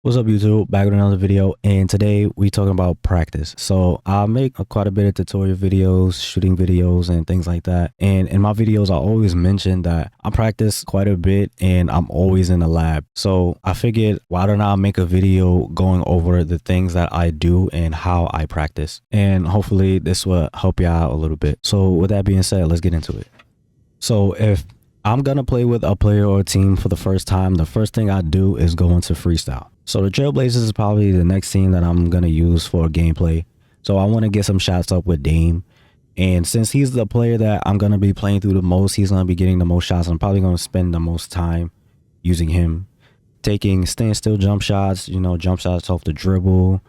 What's up, YouTube? Back with another video, and today we talking about practice. So I make quite a bit of tutorial videos, shooting videos, and things like that. And in my videos, I always mention that I practice quite a bit, and I'm always in the lab. So I figured, why don't I make a video going over the things that I do and how I practice? And hopefully this will help you out a little bit. So with that being said, let's get into it. So if I'm gonna play with a player or a team for the first time, the first thing I do is go into freestyle. So the Trailblazers is probably the next team that I'm gonna use for gameplay. So I want to get some shots up with Dame. And since he's the player that I'm gonna be playing through the most, he's gonna be getting the most shots. I'm probably gonna spend the most time using him. Taking standstill jump shots, jump shots off the dribble,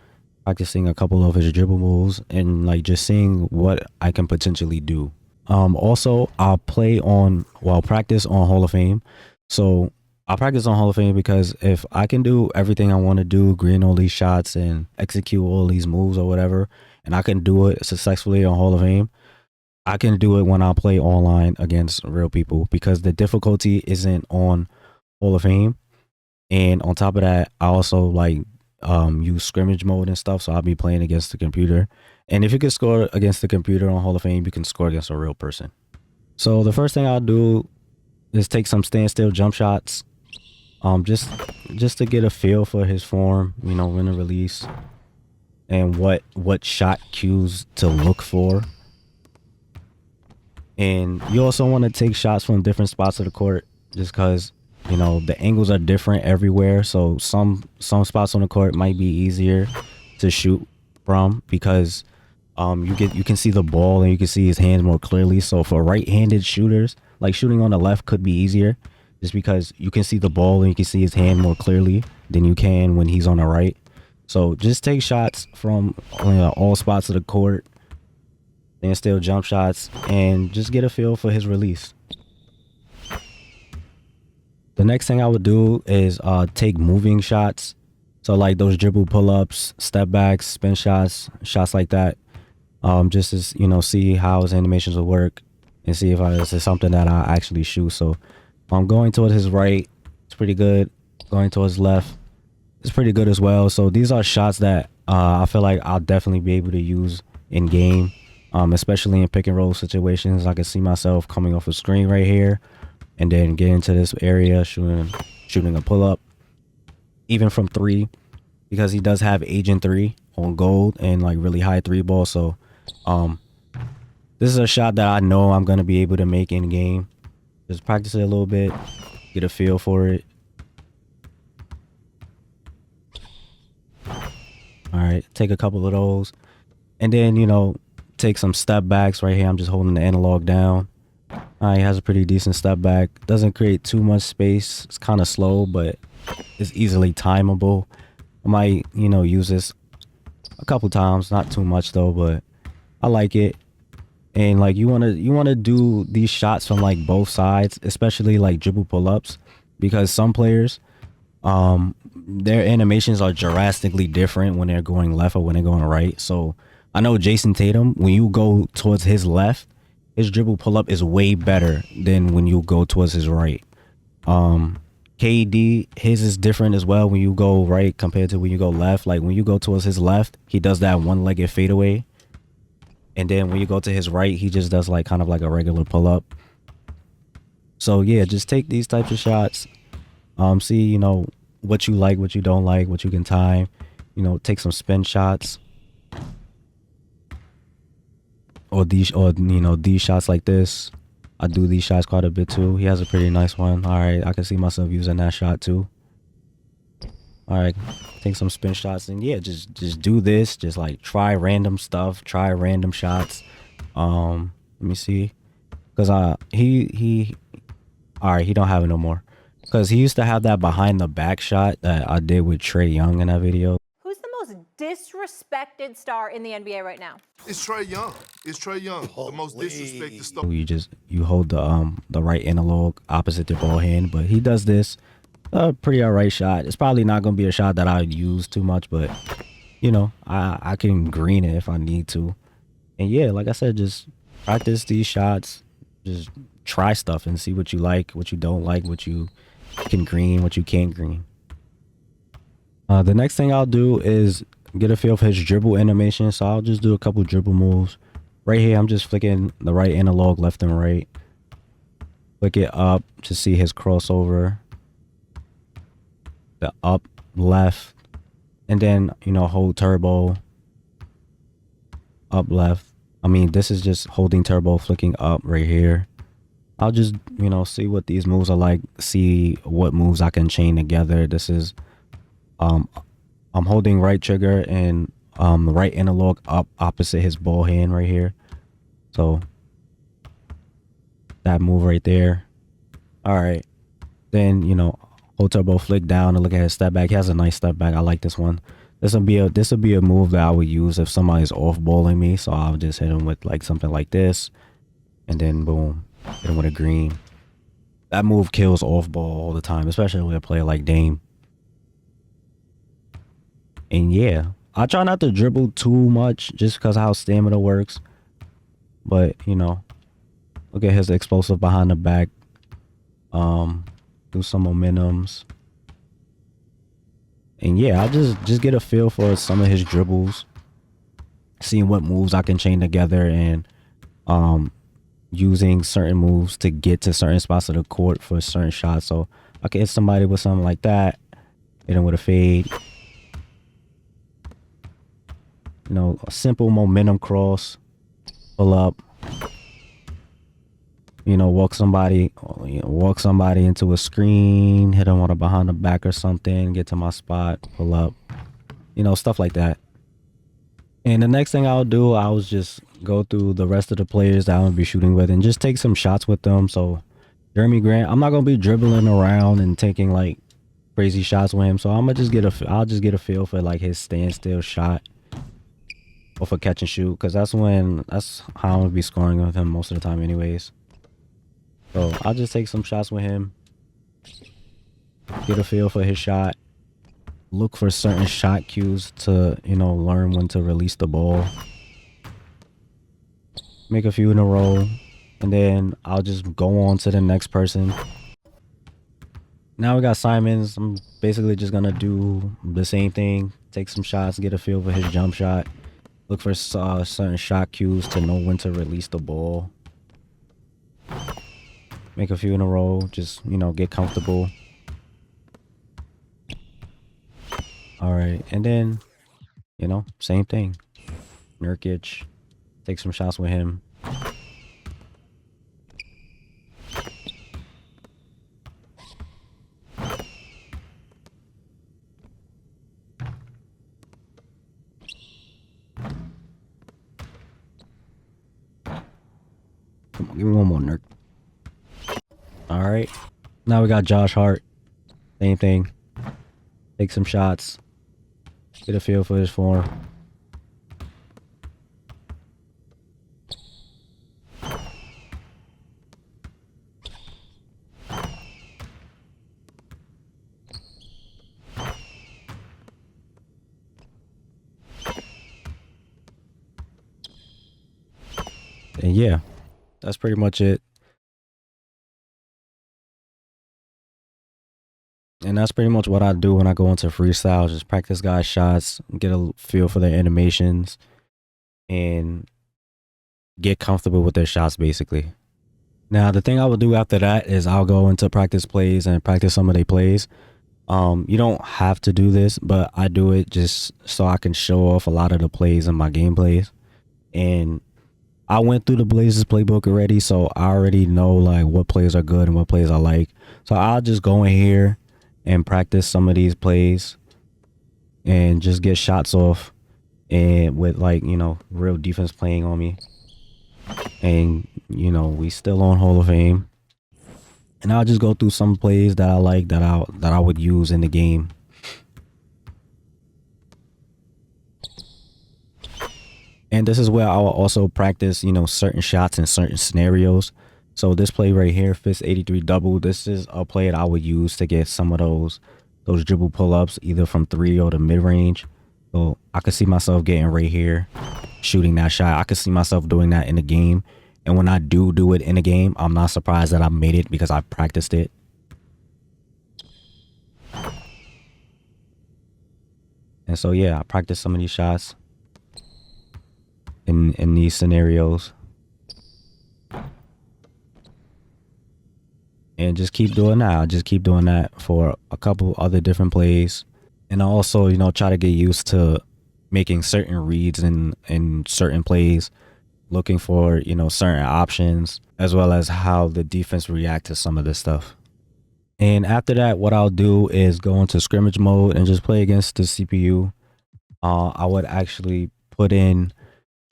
practicing a couple of his dribble moves, and like just seeing what I can potentially do. Also, I'll practice on Hall of Fame. So I'll practice on Hall of Fame because if I can do everything I want to do, green all these shots and execute all these moves or whatever, and I can do it successfully on Hall of Fame, I can do it when I play online against real people because the difficulty isn't on Hall of Fame. And on top of that, I also use scrimmage mode and stuff, so I'll be playing against the computer. And if you can score against the computer on Hall of Fame, you can score against a real person. So the first thing I'll do is take some standstill jump shots, just to get a feel for his form, when to release, and what shot cues to look for. And you also want to take shots from different spots of the court, just because the angles are different everywhere. So some spots on the court might be easier to shoot from because you can see the ball and you can see his hands more clearly. So for right-handed shooters, like shooting on the left could be easier just because you can see the ball and you can see his hand more clearly than you can when he's on the right. So just take shots from all spots of the court, then still jump shots, and just get a feel for his release. The next thing I would do is take moving shots. So like those dribble pull-ups, step backs, spin shots, shots like that. Just to see how his animations will work and see if this is something that I actually shoot. So I'm going towards his right, it's pretty good. Going towards left, it's pretty good as well. So these are shots that I feel like I'll definitely be able to use in game, especially in pick and roll situations. I can see myself coming off a screen right here and then get into this area, shooting a pull-up, even from 3, because he does have Agent 3 on gold and like really high 3 ball. So this is a shot that I know I'm gonna be able to make in game. Just practice it a little bit, get a feel for it. All right, take a couple of those, and then take some step backs right here. I'm just holding the analog down. He has a pretty decent step back. Doesn't create too much space. It's kind of slow, but it's easily timeable. I might, use this a couple times, not too much though, but I like it. And like you wanna do these shots from like both sides, especially like dribble pull-ups, because some players, their animations are drastically different when they're going left or when they're going right. So I know Jason Tatum, when you go towards his left, his dribble pull-up is way better than when you go towards his right. KD, his is different as well when you go right compared to when you go left. Like when you go towards his left, he does that one-legged fadeaway. And then when you go to his right, he just does like kind of like a regular pull-up. So yeah, just take these types of shots. See, what you like, what you don't like, what you can time. Take some spin shots. Or these shots like this. I do these shots quite a bit too. He has a pretty nice one. All right, I can see myself using that shot too. All right, take some spin shots, and yeah, just do this. Just like try random stuff, try random shots. Let me see, cause all right, he don't have it no more, cause he used to have that behind the back shot that I did with Trey Young in that video. Who's the most disrespected star in the NBA right now? It's Trey Young. It's Trey Young, the most disrespected star. You hold the right analog opposite the ball hand, but he does this. Pretty alright shot. It's probably not gonna be a shot that I would use too much, but I can green it if I need to. And yeah, like I said, just practice these shots. Just try stuff and see what you like, what you don't like, what you can green, what you can't green. The next thing I'll do is get a feel for his dribble animation. So I'll just do a couple dribble moves. Right here, I'm just flicking the right analog left and right. Flick it up to see his crossover. The up, left. And then, you know, hold turbo. Up, left. I mean, this is just holding turbo, flicking up right here. I'll just, you know, see what these moves are like. See what moves I can chain together. This is, I'm holding right trigger and the right analog up opposite his ball hand right here. So that move right there. All right. Then, you know, hold turbo, flick down and look at his step back. He has a nice step back. I like this one. This would be a move that I would use if somebody's off balling me. So I'll just hit him with like something like this, and then boom, hit him with a green. That move kills off ball all the time, especially with a player like Dame. And yeah, I try not to dribble too much just because of how stamina works. But you know, look at his explosive behind the back. Do some momentums. And yeah, I just get a feel for some of his dribbles, seeing what moves I can chain together, and using certain moves to get to certain spots of the court for certain shots. So I can hit somebody with something like that, hit him with a fade. You know, a simple momentum cross, pull up. You know, walk somebody into a screen, hit them on a behind the back or something, get to my spot, pull up, you know, stuff like that. And the next thing I'll do, I'll just go through the rest of the players that I'm gonna be shooting with and just take some shots with them. So Jeremy Grant, I'm not gonna be dribbling around and taking like crazy shots with him. So I'll just get a feel for like his standstill shot or for catch and shoot, because that's how I'm gonna be scoring with him most of the time anyways. So I'll just take some shots with him, get a feel for his shot, look for certain shot cues to, you know, learn when to release the ball, make a few in a row, and then I'll just go on to the next person. Now we got Simons. I'm basically just gonna do the same thing, take some shots, get a feel for his jump shot, look for certain shot cues to know when to release the ball. Make a few in a row, just, you know, get comfortable. All right, and then, you know, same thing. Nurkic, take some shots with him. Come on, give me one more, Nurk. All right, now we got Josh Hart. Same thing. Take some shots. Get a feel for his form. And yeah, that's pretty much it. And that's pretty much what I do when I go into freestyle. Just practice guys' shots, get a feel for their animations, and get comfortable with their shots, basically. Now, the thing I will do after that is I'll go into practice plays and practice some of their plays. You don't have to do this, but I do it just so I can show off a lot of the plays in my gameplays. And I went through the Blazers playbook already, so I already know like what plays are good and what plays I like. So I'll just go in here and practice some of these plays and just get shots off, and with like, you know, real defense playing on me. And, you know, we still on Hall of Fame. And I'll just go through some plays that I like that I would use in the game. And this is where I will also practice, you know, certain shots in certain scenarios. So this play right here, Fist 83 double, this is a play that I would use to get some of those dribble pull-ups, either from 3 or the mid-range. So I could see myself getting right here, shooting that shot. I could see myself doing that in the game. And when I do it in the game, I'm not surprised that I made it because I practiced it. And so yeah, I practice some of these shots in these scenarios, and just keep doing that. I'll just keep doing that for a couple other different plays. And I also, you know, try to get used to making certain reads in certain plays, looking for, you know, certain options, as well as how the defense react to some of this stuff. And after that, what I'll do is go into scrimmage mode and just play against the CPU. I would actually put in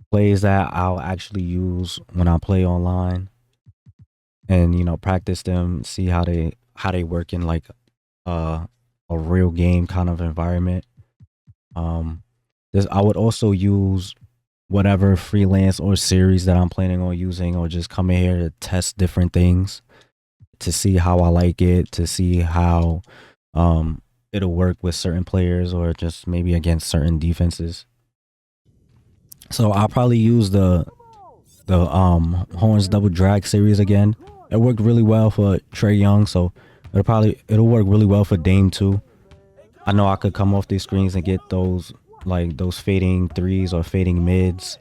plays that I'll actually use when I play online, and, you know, practice them, see how they work in like a real game kind of environment. I would also use whatever freelance or series that I'm planning on using, or just come in here to test different things to see how I like it, to see how it'll work with certain players or just maybe against certain defenses. So I'll probably use the Horns double drag series again. It worked really well for Trae Young, so it'll work really well for Dame too. I know I could come off these screens and get those fading threes or fading mids.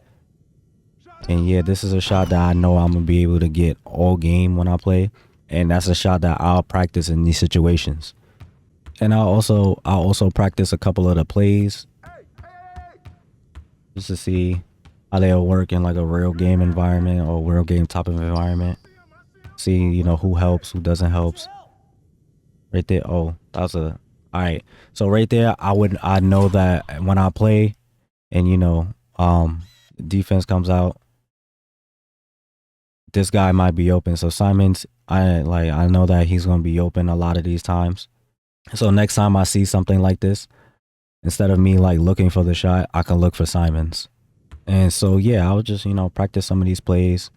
And yeah, this is a shot that I know I'm gonna be able to get all game when I play, and that's a shot that I'll practice in these situations. And I'll also practice a couple of the plays just to see how they'll work in like a real game environment or real game type of environment. See, you know, who helps, who doesn't helps. Right there. Oh, that was all right. So right there, I know that when I play and, you know, defense comes out, this guy might be open. So Simons, I know that he's gonna be open a lot of these times. So next time I see something like this, instead of me like looking for the shot, I can look for Simons. And so yeah, I'll just, you know, practice some of these plays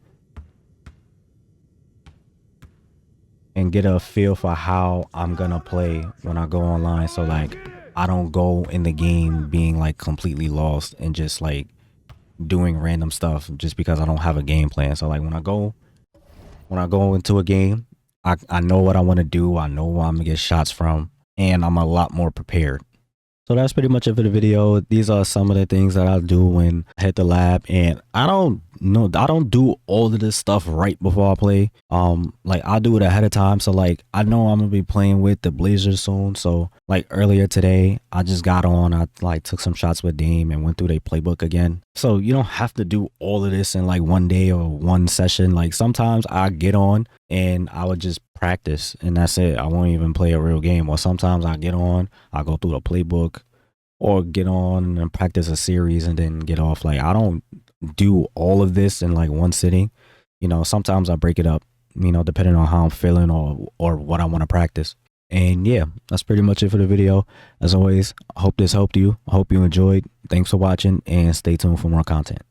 and get a feel for how I'm gonna play when I go online. So like I don't go in the game being like completely lost and just like doing random stuff just because I don't have a game plan. So like when I go into a game, I know what I want to do, I know where I'm gonna get shots from, and I'm a lot more prepared. So that's pretty much it for the video. These are some of the things that I do when I hit the lab, and I don't do all of this stuff right before I play. Like I do it ahead of time. So like I know I'm gonna be playing with the Blazers soon. So like earlier today, I just got on, I like took some shots with Dame and went through their playbook again. So you don't have to do all of this in like one day or one session. Like sometimes I get on and I would just practice and that's it. I won't even play a real game. Or sometimes I get on, I go through the playbook, or get on and practice a series and then get off. Like I don't do all of this in like one sitting. You know, sometimes I break it up, you know, depending on how I'm feeling or what I want to practice. And yeah, that's pretty much it for the video. As always, I hope this helped you. I hope you enjoyed. Thanks for watching and stay tuned for more content.